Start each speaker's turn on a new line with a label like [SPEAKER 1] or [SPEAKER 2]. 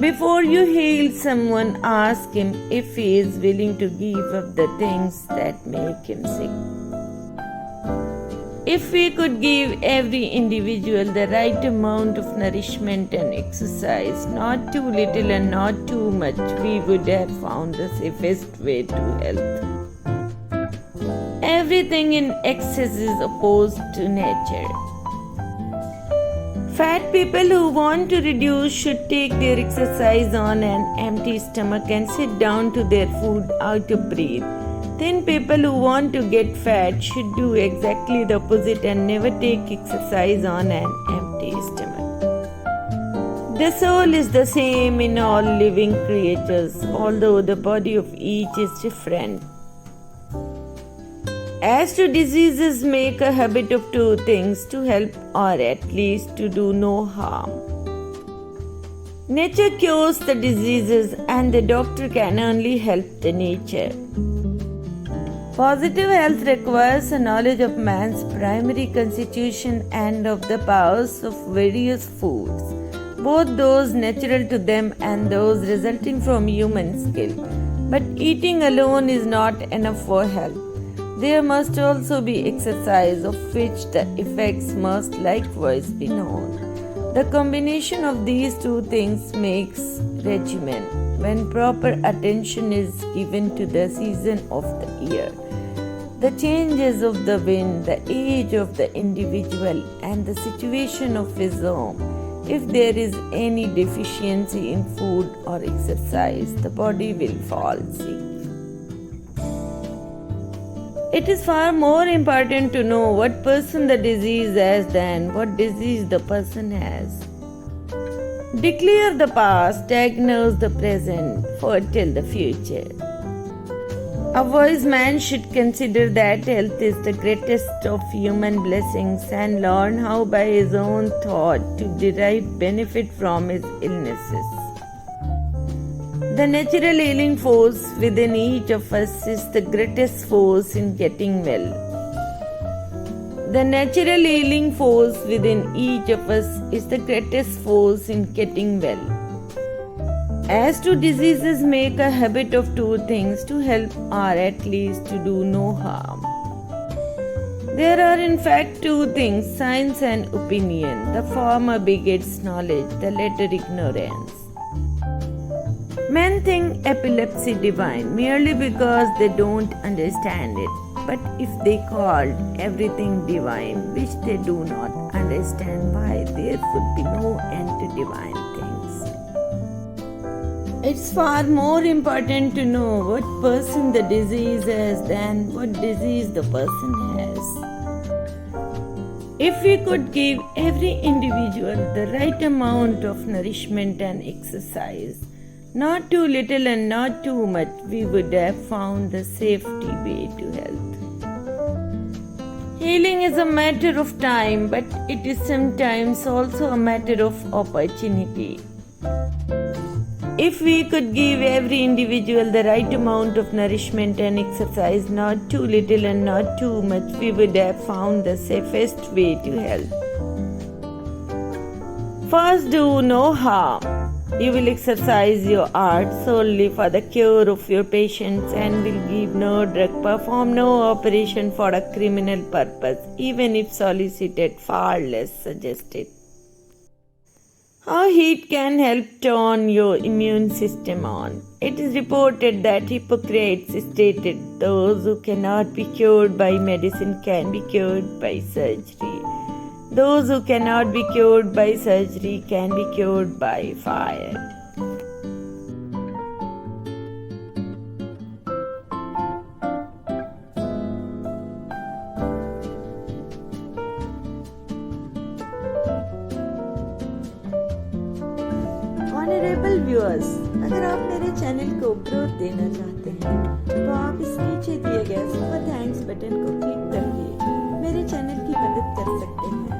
[SPEAKER 1] Before you heal someone, ask him if he is willing to give up the things that make him sick. If we could give every individual the right amount of nourishment and exercise, not too little and not too much, we would have found the safest way to health. Everything in excess is opposed to nature. Fat people who want to reduce should take their exercise on an empty stomach and sit down to their food out of breath. Thin people who want to get fat should do exactly the opposite and never take exercise on an empty stomach. The soul is the same in all living creatures, although the body of each is different. As to diseases, make a habit of two things: to help or at least to do no harm. Nature cures the diseases and the doctor can only help the nature. Positive health requires a knowledge of man's primary constitution and of the powers of various foods, both those natural to them and those resulting from human skill. But eating alone is not enough for health. There must also be exercise, of which the effects must likewise be known. The combination of these two things makes regimen. When proper attention is given to the season of the year, the changes of the wind, the age of the individual, and the situation of his home, if there is any deficiency in food or exercise, the body will fall sick. It is far more important to know what person the disease has than what disease the person has. Declare the past, diagnose the present, foretell the future. A wise man should consider that health is the greatest of human blessings and learn how by his own thought to derive benefit from his illnesses. The natural healing force within each of us is the greatest force in getting well. The natural healing force within each of us is the greatest force in getting well. As to diseases, make a habit of two things: to help or at least to do no harm. There are in fact two things, science and opinion. The former begets knowledge, the latter ignorance. Men think epilepsy divine merely because they don't understand it. But if they called everything divine, which they do not understand, why there would be no end to divine things. It's far more important to know what person the disease has than what disease the person has. If we could give every individual the right amount of nourishment and exercise, not too little and not too much, we would have found the safety way to health. Healing is a matter of time, but it is sometimes also a matter of opportunity. If we could give every individual the right amount of nourishment and exercise, not too little and not too much, we would have found the safest way to health. First, do no harm. You will exercise your art solely for the cure of your patients and will give no drug, perform no operation for a criminal purpose, even if solicited, far less suggested. How heat can help turn your immune system on. It is reported that Hippocrates stated, those who cannot be cured by medicine can be cured by surgery. Those who cannot be cured by surgery can be cured by fire. Honourable viewers, अगर आप मेरे channel को growth देना चाहते हैं तो आप इस नीचे दिए गए सुपर थैंक्स बटन को क्लिक करके मेरे चैनल की मदद कर सकते हैं।